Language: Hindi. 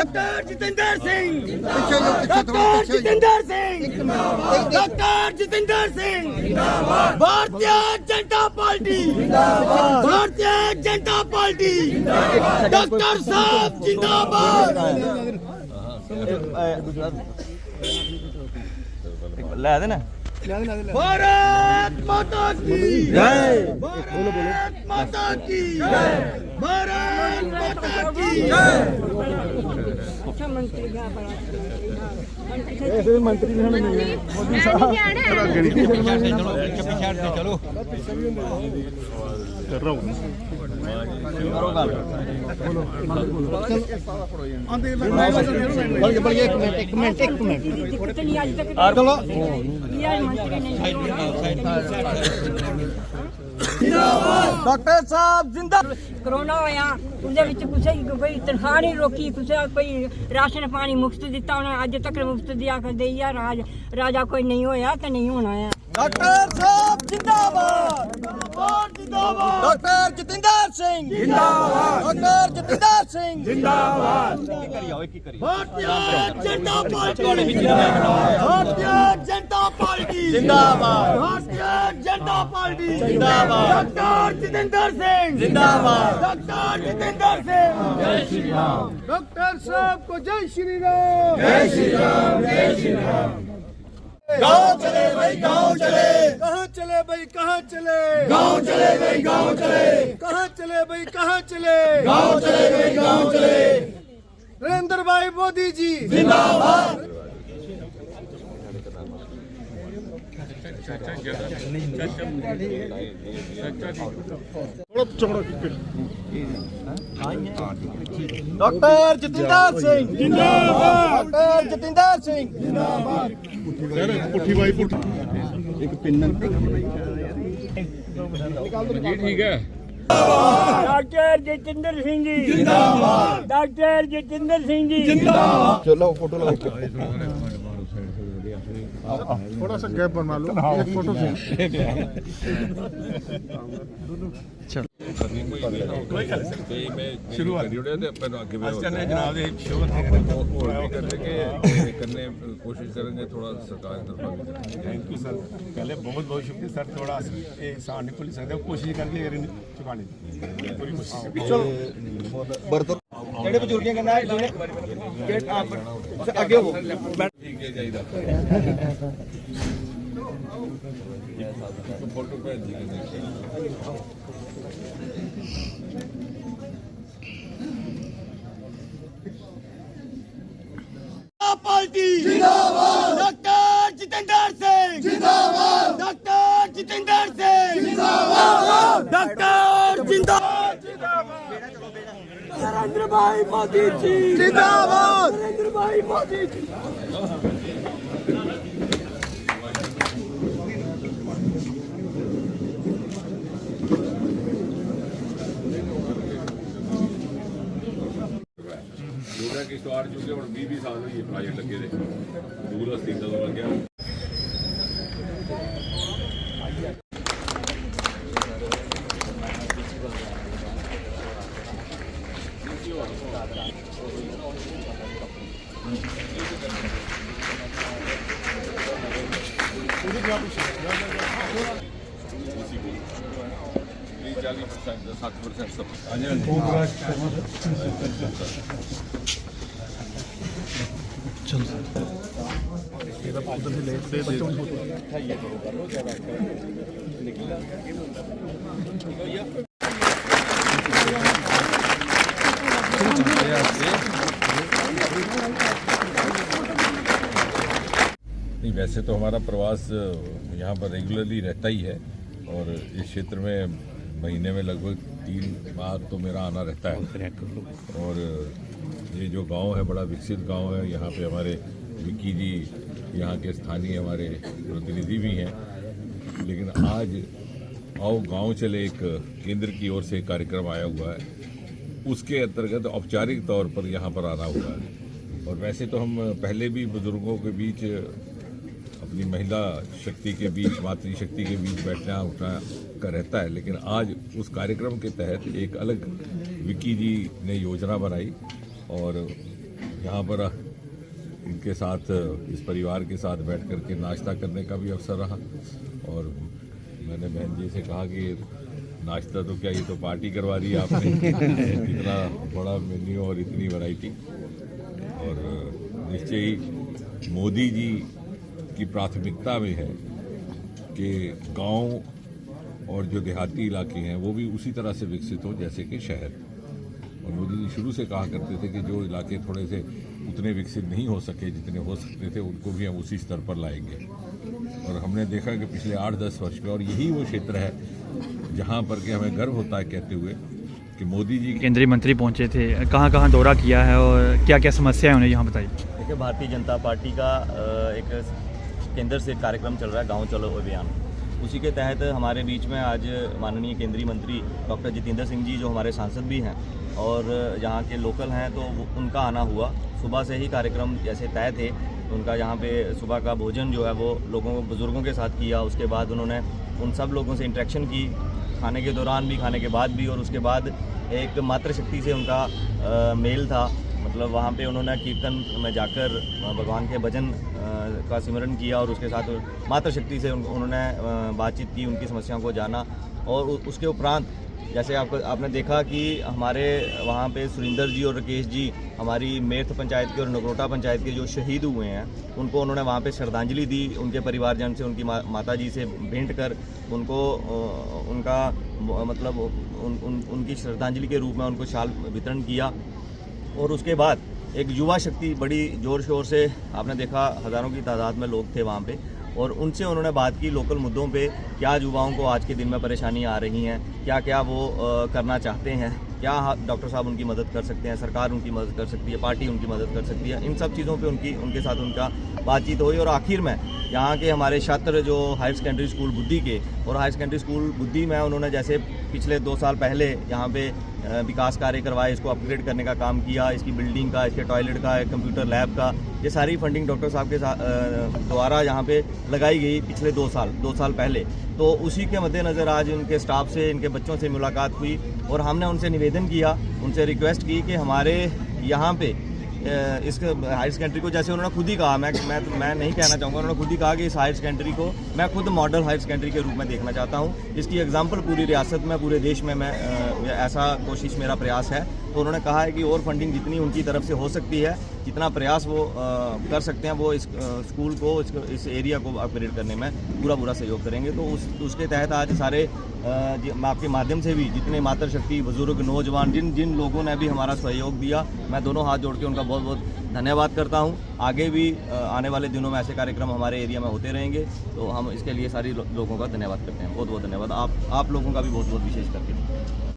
Doctor Jitendra Singh, doctor Jitendra Singh, doctor Jitendra Singh, Bharatiya Janata party, Bharatiya Janata party, doctor साहब जिंदाबाद। ला देना। भारत माता की जय, भारत माता की जय, भारत माता की जय। ऐसे मंत्री भी हमें मिले मोदी साहब चलो कर रहा हूँ एक मिनट चलो डॉक्टर साहब जिंदा। कोरोना होया उहदे विच कुछ कोई तनख्वाह नहीं रोकी, कुछ कोई राशन पानी मुफ्त दिता उन्हें, अज तक मुफ्त दिया कर दी है। राजा कोई नहीं होया तो नहीं होना है। डॉक्टर साहब जिंदाबाद, जिंदाबाद। डॉक्टर जितेंद्र सिंह जिंदाबाद, डॉक्टर जितेंद्र सिंह जिंदाबाद। भारतीय जनता पार्टी जिंदाबाद, भारतीय जनता पार्टी जिंदाबाद, भारतीय जनता पार्टी जिंदाबाद। डॉक्टर जितेंद्र सिंह जिंदाबाद, डॉक्टर जितेंद्र सिंह जय श्री राम। डॉक्टर साहब को जय श्री राम, जय श्री राम, जय श्री राम। गाँव चले भाई गाँव चले, कहाँ चले भाई कहाँ चले, गाँव चले भाई गाँव चले, कहाँ चले भाई कहाँ चले, गाँव चले भाई गाँव चले। नरेंद्र भाई मोदी जी जिंदाबाद। डॉक्टर जितेंद्र सिंह जिंदाबाद, डॉक्टर जितेंद्र सिंह जिंदाबाद। पुठी भाई पुठी एक पिन ठीक है। डॉक्टर जितेंद्र सिंह जी जिंदाबाद, डॉक्टर जितेंद्र सिंह जी जिंदाबाद। चलो फोटो लगाओ थोड़ा सा गैप बना लो एक फोटो से शुरुआत करने कोशिश करेंगे थोड़ा सरकार थैंक यू सर। पहले बहुत बहुत शुक्रिया सर, थोड़ा एहसान नहीं भुल सकते, कोशिश करके चुकाने पूरी कोशिश। चलो ਜਿਹੜੇ ਬਜ਼ੁਰਗਾਂ ਕਹਿੰਦਾ ਗੇਟ ਆਪ ਅੱਗੇ ਹੋ ठीक है जाइदा तो फोटो पे पार्टी जिंदाबाद, डॉक्टर जितेंद्र सिंह जिंदाबाद, डॉक्टर जितेंद्र सिंह जिंदाबाद, डॉक्टर जिंदाबाद। नरेंद्र भाई मोदी जी जिंदाबाद, नरेंद्र भाई मोदी जी। योगा की स्टार्ट चुके और 20 साल हुई प्रोजेक्ट लगे थे दूर हस्ती तो लग गया। नहीं, वैसे तो हमारा प्रवास यहाँ पर रेगुलरली रहता ही है और इस क्षेत्र में महीने में लगभग 3 बार तो मेरा आना रहता है। और ये जो गांव है बड़ा विकसित गांव है। यहाँ पे हमारे विक्की जी यहाँ के स्थानीय हमारे प्रतिनिधि भी हैं। लेकिन आज आओ गांव चले एक केंद्र की ओर से कार्यक्रम आया हुआ है, उसके अंतर्गत औपचारिक तौर पर यहाँ पर आना हुआ है। और वैसे तो हम पहले भी बुजुर्गों के बीच, अपनी महिला शक्ति के बीच, मातृशक्ति के बीच बैठना उठना का रहता है, लेकिन आज उस कार्यक्रम के तहत एक अलग विक्की जी ने योजना बनाई और यहाँ पर इनके साथ, इस परिवार के साथ बैठ कर के नाश्ता करने का भी अवसर रहा। और मैंने बहन जी से कहा कि नाश्ता तो क्या, ये तो पार्टी करवा दी आपने। इतना बड़ा मेन्यू और इतनी वैरायटी। और निश्चय ही मोदी जी की प्राथमिकता में है कि गांव और जो देहाती इलाके हैं वो भी उसी तरह से विकसित हो जैसे कि शहर। और मोदी जी शुरू से कहा करते थे कि जो इलाके थोड़े से उतने विकसित नहीं हो सके जितने हो सकते थे, उनको भी हम उसी स्तर पर लाएंगे। और हमने देखा कि पिछले 8-10 वर्ष में, और यही वो क्षेत्र है जहाँ पर कि हमें गर्व होता है कहते हुए कि मोदी जी केंद्रीय मंत्री पहुंचे थे, कहाँ कहाँ दौरा किया है और क्या क्या समस्या है उन्हें यहाँ बताइए। देखिए, भारतीय जनता पार्टी का एक केंद्र से कार्यक्रम चल रहा है, गांव चलो अभियान। उसी के तहत हमारे बीच में आज माननीय केंद्रीय मंत्री डॉक्टर जितेंद्र सिंह जी, जो हमारे सांसद भी हैं और यहाँ के लोकल हैं, तो उनका आना हुआ। सुबह से ही कार्यक्रम जैसे तय थे, उनका यहाँ पे सुबह का भोजन जो है वो लोगों को, बुज़ुर्गों के साथ किया। उसके बाद उन्होंने उन सब लोगों से इंटरेक्शन की, खाने के दौरान भी, खाने के बाद भी। और उसके बाद एक मातृशक्ति से उनका मेल था, मतलब वहाँ पे उन्होंने कीर्तन में जाकर भगवान के भजन का सिमरन किया और उसके साथ मातृशक्ति से उन्होंने बातचीत की, उनकी समस्याओं को जाना। और उसके उपरांत जैसे आपने देखा कि हमारे वहाँ पे सुरिंदर जी और राकेश जी, हमारी मेर्थ पंचायत के और नगरोटा पंचायत के जो शहीद हुए हैं, उनको उन्होंने वहाँ पे श्रद्धांजलि दी। उनके परिवारजन से, उनकी माता जी से भेंट कर उनको उनका मतलब उनकी श्रद्धांजलि के रूप में उनको शाल वितरण किया। और उसके बाद एक युवा शक्ति बड़ी ज़ोर शोर से, आपने देखा हज़ारों की तादाद में लोग थे वहाँ पे, और उनसे उन्होंने बात की लोकल मुद्दों पे, क्या युवाओं को आज के दिन में परेशानियाँ आ रही हैं, क्या क्या वो करना चाहते हैं, क्या डॉक्टर साहब उनकी मदद कर सकते हैं, सरकार उनकी मदद कर सकती है, पार्टी उनकी मदद कर सकती है। इन सब चीज़ों पे उनके साथ उनका बातचीत हुई। और आखिर में यहाँ के हमारे छात्र जो हायर सेकेंडरी स्कूल बुद्धि के, और हायर सेकेंडरी स्कूल बुद्धि में उन्होंने जैसे पिछले 2 साल पहले यहाँ पे विकास कार्य करवाए, इसको अपग्रेड करने का काम किया, इसकी बिल्डिंग का, इसके टॉयलेट का, कंप्यूटर लैब का, ये सारी फंडिंग डॉक्टर साहब के द्वारा यहाँ पे लगाई गई पिछले 2 साल पहले। तो उसी के मद्देनज़र आज उनके स्टाफ से, इनके बच्चों से मुलाकात हुई और हमने उनसे निवेदन किया, उनसे रिक्वेस्ट की कि हमारे यहाँ पे इस हायर सेकेंडरी को, जैसे उन्होंने खुद ही कहा, मैं नहीं कहना चाहूँगा, उन्होंने खुद ही कहा कि इस हायर सेकेंडरी को मैं खुद मॉडल हायर सेकेंडरी के रूप में देखना चाहता हूँ। इसकी एग्जांपल पूरी रियासत में, पूरे देश में मैं ऐसा कोशिश, मेरा प्रयास है। तो उन्होंने कहा है कि और फंडिंग जितनी उनकी तरफ से हो सकती है, जितना प्रयास वो कर सकते हैं, वो इस स्कूल को, इस एरिया को अपग्रेड करने में पूरा सहयोग करेंगे। तो उसके तहत आज सारे आपके माध्यम से भी जितने मातृशक्ति, बुजुर्ग, नौजवान, जिन लोगों ने भी हमारा सहयोग दिया, मैं दोनों हाथ जोड़ के उनका बहुत बहुत धन्यवाद करता हूं। आगे भी आने वाले दिनों में ऐसे कार्यक्रम हमारे एरिया में होते रहेंगे, तो हम इसके लिए सारे लोगों का धन्यवाद करते हैं। बहुत बहुत धन्यवाद। आप लोगों का भी बहुत बहुत विशेष करके।